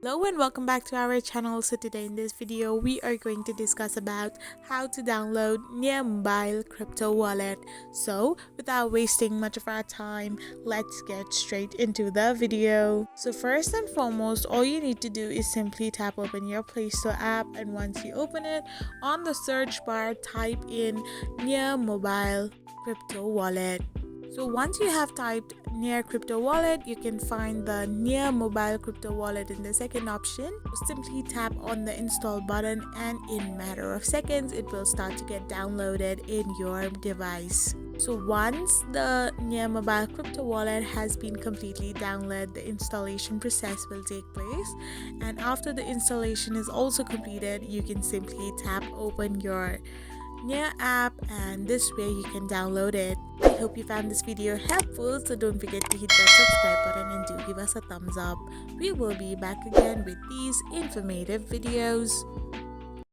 Hello and welcome back to our channel. So today in this video we are going to discuss about how to download MyNearWallet crypto wallet. So without wasting much of our time, let's get straight into the video. So first and foremost, all you need to do is simply tap open your Play Store app, and once you open it, on the search bar type in MyNearWallet crypto wallet. So once you have typed Near Crypto Wallet, you can find the Near Mobile Crypto Wallet in the second option. Simply tap on the install button and in matter of seconds, it will start to get downloaded in your device. So once the Near Mobile Crypto Wallet has been completely downloaded, the installation process will take place. And after the installation is also completed, you can simply tap open your Near app, and this way you can download it. I hope you found this video helpful, so don't forget to hit that subscribe button and do give us a thumbs up. We will be back again with these informative videos.